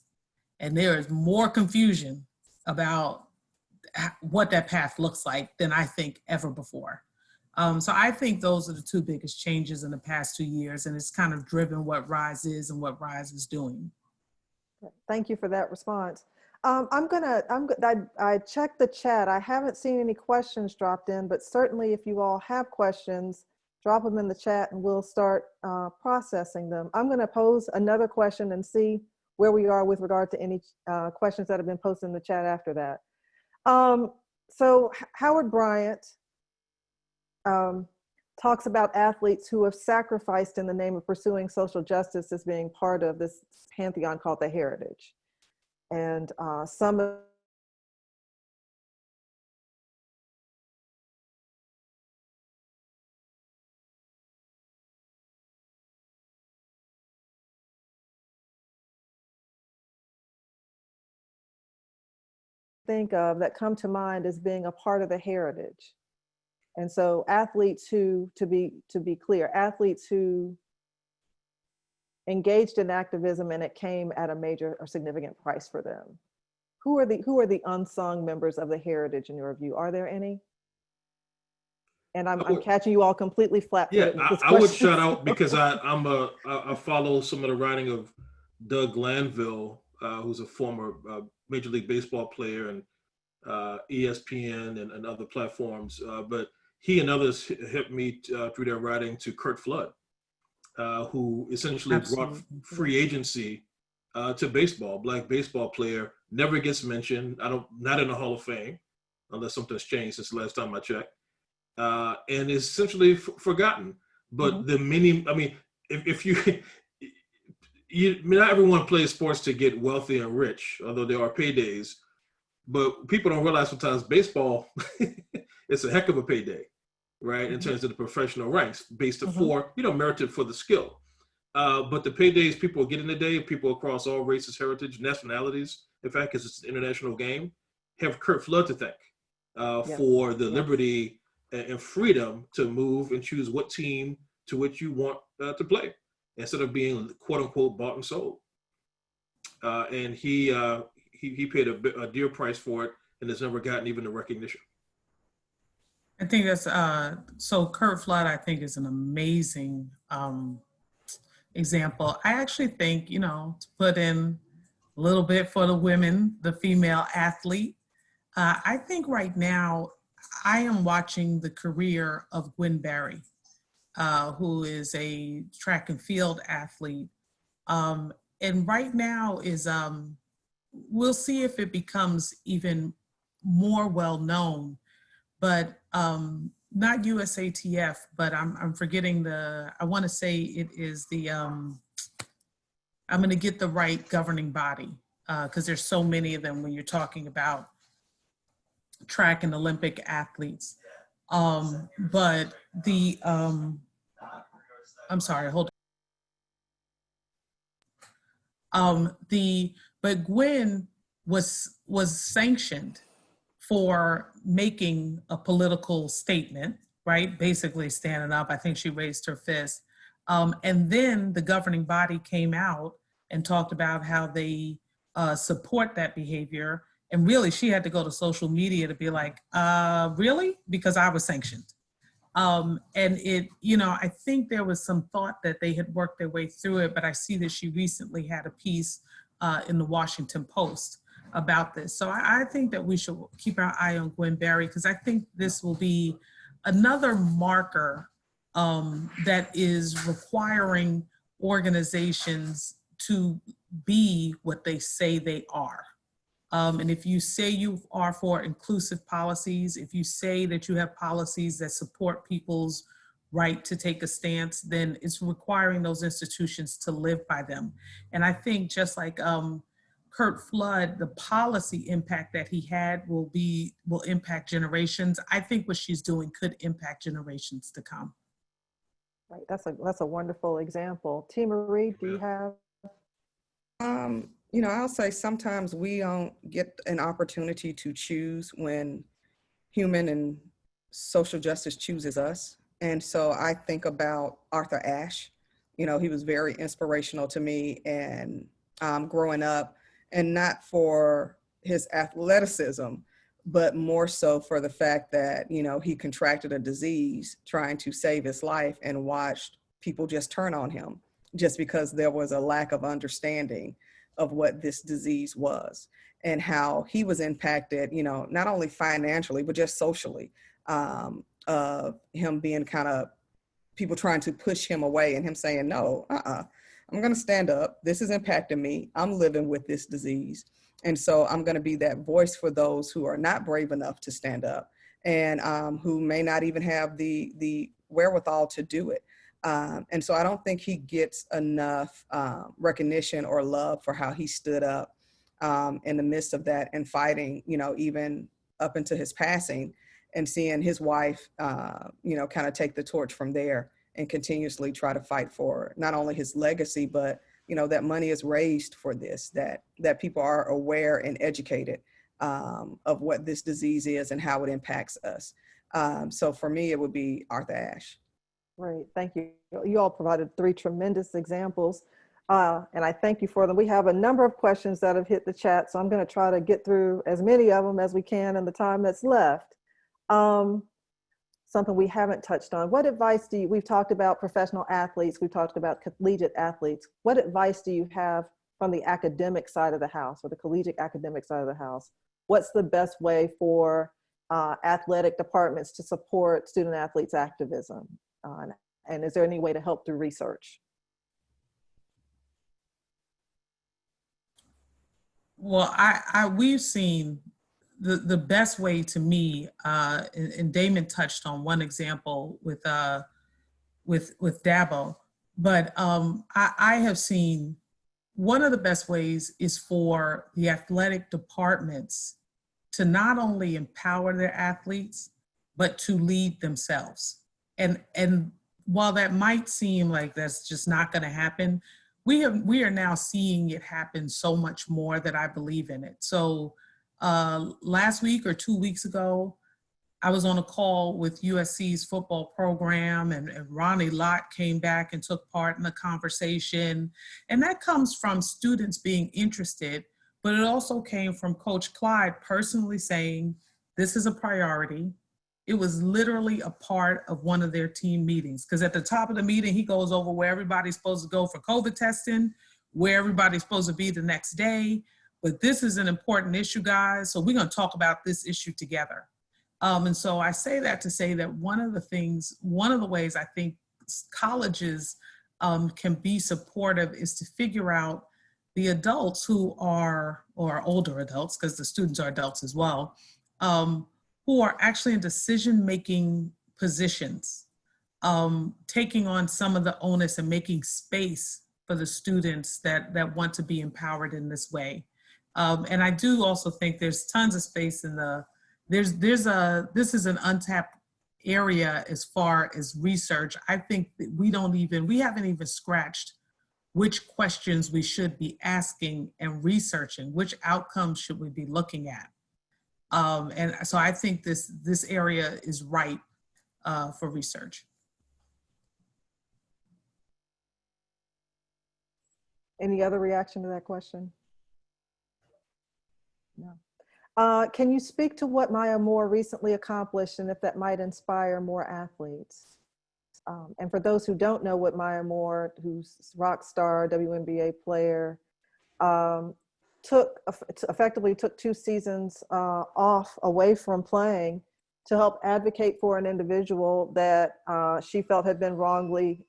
and there is more confusion about what that path looks like than I think ever before. So I think those are the two biggest changes in the past 2 years, and it's kind of driven what RISE is and what RISE is doing. Thank you for that response. I checked the chat. I haven't seen any questions dropped in, but certainly if you all have questions, drop them in the chat and we'll start processing them. I'm gonna pose another question and see where we are with regard to any questions that have been posted in the chat after that. So Howard Bryant talks about athletes who have sacrificed in the name of pursuing social justice as being part of this pantheon called the heritage. And some of think of that come to mind as being a part of the heritage. And so athletes who, to be clear, athletes who engaged in activism and it came at a major or significant price for them. Who are the unsung members of the heritage in your view? Are there any? And I'm catching you all completely flat. Yeah, I would shout out because I follow some of the writing of Doug Glanville, who's a former Major League Baseball player and ESPN and other platforms. But he and others helped me through their writing to Curt Flood, who essentially brought free agency to baseball. Black baseball player, never gets mentioned. Not in the Hall of Fame, unless something's changed since the last time I checked. And is essentially forgotten. But the many, I mean, if not everyone plays sports to get wealthy and rich, although there are paydays. But people don't realize sometimes baseball, it's a heck of a payday, right? In terms of the professional ranks, based for, merited for the skill. But the paydays people get in the day, people across all races, heritage, nationalities, in fact, because it's an international game, have Curt Flood to thank for the liberty and freedom to move and choose what team to which you want to play, instead of being quote unquote bought and sold. And he paid a dear price for it and has never gotten even the recognition. I think that's, so Curt Flood, I think, is an amazing example. I actually think, to put in a little bit for the women, the female athlete. I think right now I am watching the career of Gwen Berry, who is a track and field athlete. And right now is, we'll see if it becomes even more well known, but not USATF, but I'm forgetting I want to say it is I'm going to get the right governing body, because there's so many of them when you're talking about track and Olympic athletes. But I'm sorry, hold on. But Gwen was sanctioned for making a political statement, right? Basically standing up. I think she raised her fist. And then the governing body came out and talked about how they support that behavior. And really, she had to go to social media to be like, really? Because I was sanctioned. And I think there was some thought that they had worked their way through it, but I see that she recently had a piece in the Washington Post about this. So I think that we should keep our eye on Gwen Berry, because I think this will be another marker that is requiring organizations to be what they say they are. And if you say you are for inclusive policies, if you say that you have policies that support people's right to take a stance, then it's requiring those institutions to live by them. And I think just like Curt Flood, the policy impact that he had will impact generations. I think what she's doing could impact generations to come. Right, that's a wonderful example. T. Marie, do you have? I'll say sometimes we don't get an opportunity to choose when human and social justice chooses us. And so I think about Arthur Ashe. He was very inspirational to me and growing up, and not for his athleticism, but more so for the fact that, he contracted a disease trying to save his life and watched people just turn on him just because there was a lack of understanding of what this disease was and how he was impacted, not only financially, but just socially, of him being kind of people trying to push him away and him saying, no, I'm going to stand up. This is impacting me. I'm living with this disease. And so I'm going to be that voice for those who are not brave enough to stand up and who may not even have the wherewithal to do it. And so I don't think he gets enough recognition or love for how he stood up in the midst of that and fighting, even up into his passing, and seeing his wife, kind of take the torch from there and continuously try to fight for not only his legacy, but, that money is raised for this, that people are aware and educated of what this disease is and how it impacts us. So for me, it would be Arthur Ashe. Great, thank you. You all provided 3 tremendous examples, and I thank you for them. We have a number of questions that have hit the chat, so I'm going to try to get through as many of them as we can in the time that's left. Something we haven't touched on. What advice we've talked about professional athletes, we've talked about collegiate athletes. What advice do you have from the academic side of the house, or the collegiate academic side of the house? What's the best way for athletic departments to support student athletes' activism? And is there any way to help through research? Well, we've seen the best way to me, and Damon touched on one example with Dabo, but I have seen one of the best ways is for the athletic departments to not only empower their athletes, but to lead themselves. And while that might seem like that's just not going to happen, we are now seeing it happen so much more that I believe in it. So last week or 2 weeks ago, I was on a call with USC's football program, and Ronnie Lott came back and took part in the conversation. And that comes from students being interested, but it also came from Coach Clyde personally saying, this is a priority. It was literally a part of one of their team meetings, because at the top of the meeting, he goes over where everybody's supposed to go for COVID testing, where everybody's supposed to be the next day. But this is an important issue, guys. So we're going to talk about this issue together. And so I say that to say that one of the ways I think colleges can be supportive is to figure out the adults who are, or older adults, because the students are adults as well, who are actually in decision-making positions, taking on some of the onus and making space for the students that want to be empowered in this way. And I do also think there's tons of space in this is an untapped area as far as research. I think that we haven't even scratched which questions we should be asking and researching, which outcomes should we be looking at. And so I think this area is ripe for research. Any other reaction to that question? No. Can you speak to what Maya Moore recently accomplished and if that might inspire more athletes? And for those who don't know what Maya Moore, who's rock star, WNBA player, effectively took 2 seasons off away from playing to help advocate for an individual that she felt had been wrongly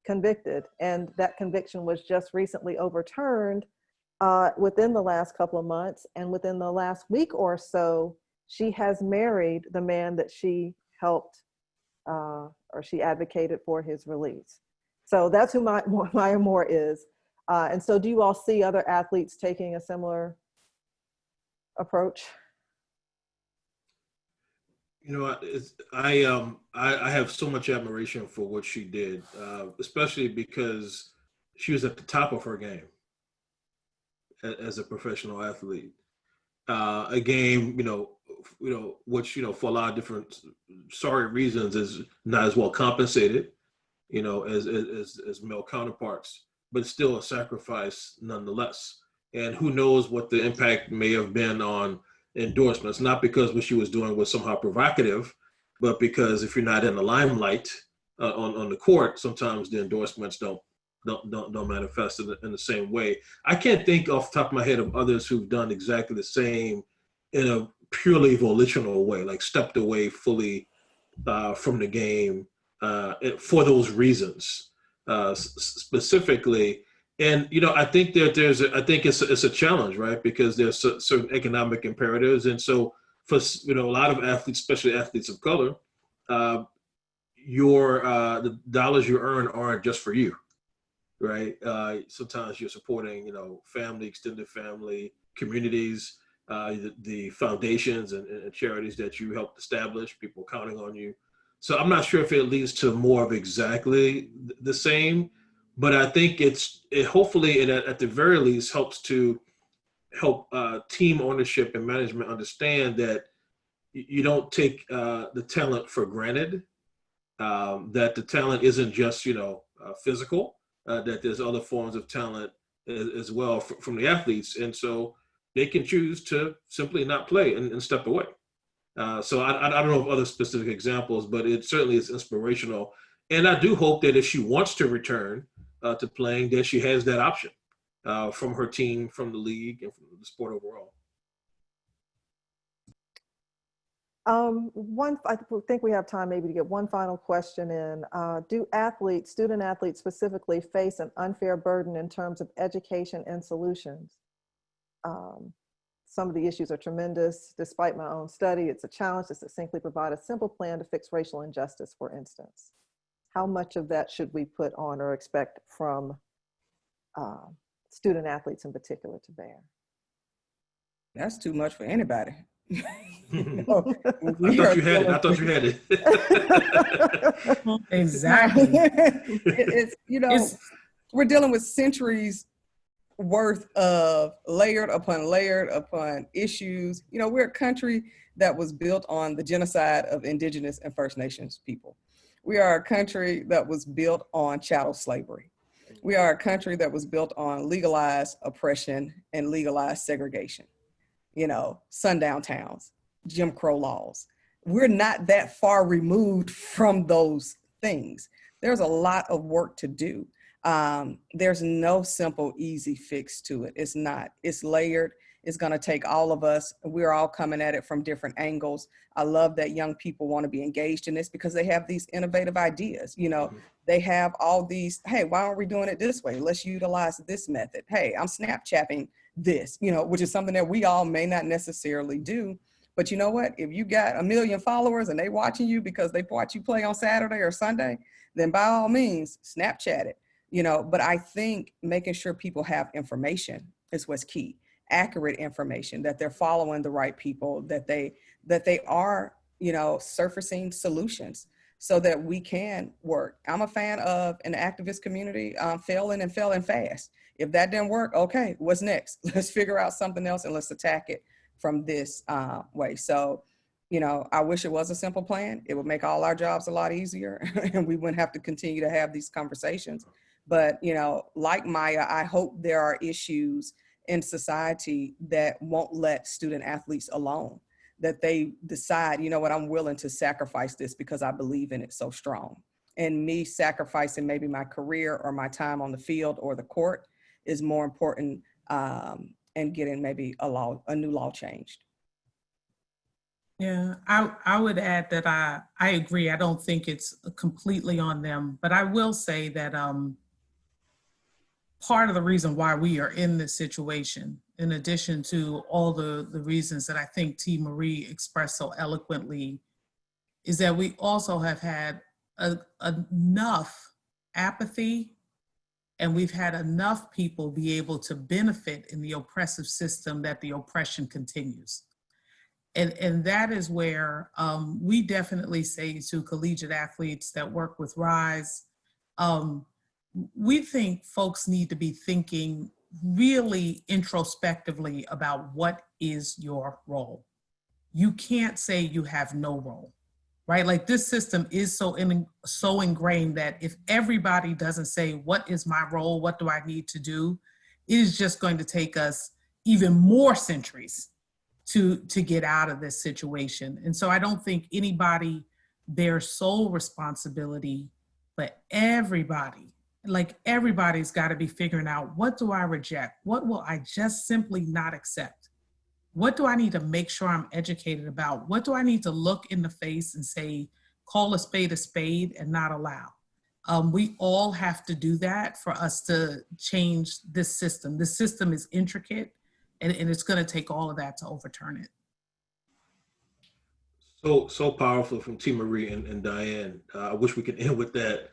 convicted. And that conviction was just recently overturned within the last couple of months. And within the last week or so, she has married the man that she helped or she advocated for his release. So that's who Maya Moore is. And so do you all see other athletes taking a similar approach? You know, I have so much admiration for what she did, especially because she was at the top of her game as a professional athlete. A game, which, for a lot of different sorry reasons is not as well compensated, as male counterparts, but still a sacrifice nonetheless. And who knows what the impact may have been on endorsements, not because what she was doing was somehow provocative, but because if you're not in the limelight on the court, sometimes the endorsements don't manifest in the same way. I can't think off the top of my head of others who've done exactly the same in a purely volitional way, like stepped away fully from the game for those reasons specifically. And I think that I think it's a challenge, right? Because there's certain economic imperatives, and so for a lot of athletes, especially athletes of color, the dollars you earn aren't just for you, right? Sometimes you're supporting family, extended family, communities, the foundations and charities that you helped establish. People counting on you. So I'm not sure if it leads to more of exactly the same. But I think hopefully at the very least helps to help team ownership and management understand that you don't take the talent for granted, that the talent isn't just, physical, that there's other forms of talent as well from the athletes. And so they can choose to simply not play and step away. So I don't know of other specific examples, but it certainly is inspirational. And I do hope that if she wants to return to playing, that she has that option from her team, from the league, and from the sport overall. I think we have time maybe to get one final question in. Do student athletes specifically, face an unfair burden in terms of education and solutions? Some of the issues are tremendous. Despite my own study, it's a challenge to succinctly provide a simple plan to fix racial injustice, for instance. How much of that should we put on or expect from student athletes in particular to bear? That's too much for anybody. I thought you had it. Exactly. We're dealing with centuries worth of layered upon issues. We're a country that was built on the genocide of Indigenous and First Nations people. We are a country that was built on chattel slavery. We are a country that was built on legalized oppression and legalized segregation. Sundown towns, Jim Crow laws. We're not that far removed from those things. there's a lot of work to do. There's no simple, easy fix to it. It's not. It's layered. It's going to take all of us. We're all coming at it from different angles. I love that young people want to be engaged in this because they have these innovative ideas. You know, they have all these, hey, why aren't we doing it this way? Let's utilize this method. Hey, I'm Snapchatting this, you know, which is something that we all may not necessarily do. But you know what? If you got 1 million followers and they watching you because they watch you play on Saturday or Sunday, then by all means, Snapchat it. You know, but I think making sure people have information is what's key. Accurate information, that they're following the right people, that they are, you know, surfacing solutions so that we can work. I'm a fan of an activist community failing and failing fast. If that didn't work, okay, what's next? Let's figure out something else and let's attack it from this way. So, you know, I wish it was a simple plan. It would make all our jobs a lot easier and we wouldn't have to continue to have these conversations. But, you know, like Maya, I hope there are issues in society that won't let student athletes alone, that they decide, you know what, I'm willing to sacrifice this because I believe in it so strong. And me sacrificing maybe my career or my time on the field or the court is more important and getting maybe a new law changed. Yeah, I would add that I agree. I don't think it's completely on them, but I will say that part of the reason why we are in this situation, in addition to all the reasons that I think T. Marie expressed so eloquently, is that we also have had enough apathy and we've had enough people be able to benefit in the oppressive system that the oppression continues. And that is where we definitely say to collegiate athletes that work with RISE, we think folks need to be thinking really introspectively about what is your role. You can't say you have no role, right? Like this system is so ingrained that if everybody doesn't say, what is my role? What do I need to do? It is just going to take us even more centuries to get out of this situation. And so I don't think anybody bears sole responsibility, but everybody, like everybody's got to be figuring out, what do I reject? What will I just simply not accept? What do I need to make sure I'm educated about? What do I need to look in the face and say, call a spade and not allow? We all have to do that for us to change this system. This system is intricate and it's going to take all of that to overturn it. So powerful from T. Marie and Diane. I wish we could end with that.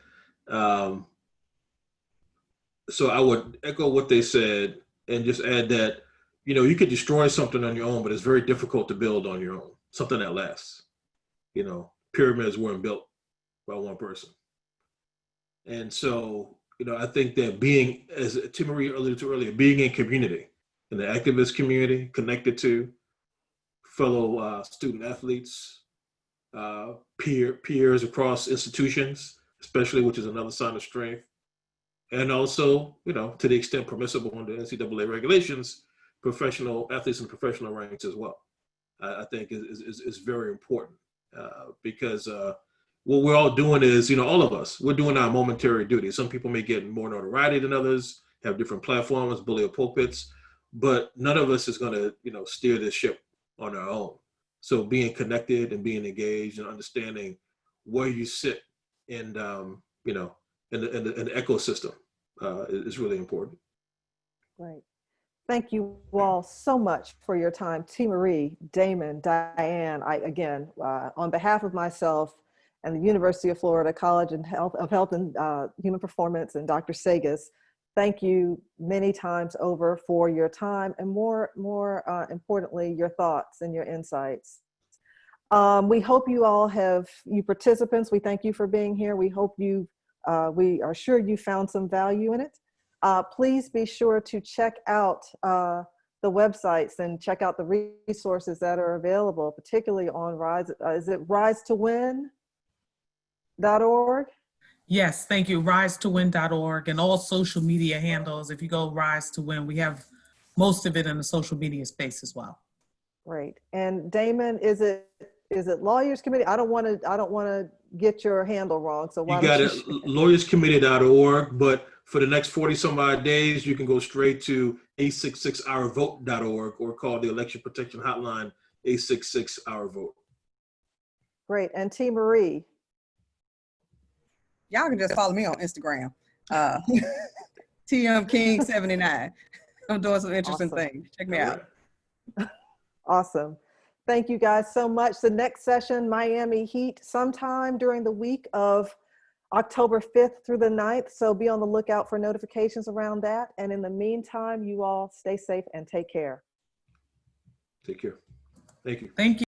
So I would echo what they said and just add that, you know, you could destroy something on your own, but it's very difficult to build on your own, something that lasts. You know, pyramids weren't built by one person. And so, you know, I think that being, as Tim Marie alluded to earlier, being in community, in the activist community, connected to fellow student athletes, peers across institutions, especially, which is another sign of strength. And also, you know, to the extent permissible under NCAA regulations, professional athletes and professional ranks as well. I think is very important because what we're all doing is, you know, all of us, we're doing our momentary duty. Some people may get more notoriety than others, have different platforms, bully pulpits, but none of us is going to, you know, steer this ship on our own. So being connected and being engaged and understanding where you sit in, you know, in the ecosystem is really important. Right. Thank you all so much for your time. T. Marie, Damon, Diane, again, on behalf of myself and the University of Florida College of Health and Human Performance and Dr. Segas, thank you many times over for your time and more importantly, your thoughts and your insights. We hope you all you participants, we thank you for being here. We hope we are sure you found some value in it. Please be sure to check out the websites and check out the resources that are available, particularly on RISE. Is it risetowin.org? Yes, thank you. risetowin.org and all social media handles. If you go Rise to Win, we have most of it in the social media space as well. Great. And Damon, is it Lawyers Committee? I don't want to get your handle wrong. So why You don't got you it, share? lawyerscommittee.org, but for the next 40 some odd days, you can go straight to 866-OUR-VOTE.org or call the Election Protection Hotline, 866-OUR-VOTE. Great. And T. Marie. Y'all can just follow me on Instagram. TM King 79. I'm doing some interesting Awesome. things. Check me All out. right. Awesome. Thank you guys so much. The next session, Miami Heat, sometime during the week of October 5th through the 9th. So be on the lookout for notifications around that. And in the meantime, you all stay safe and take care. Take care. Thank you. Thank you.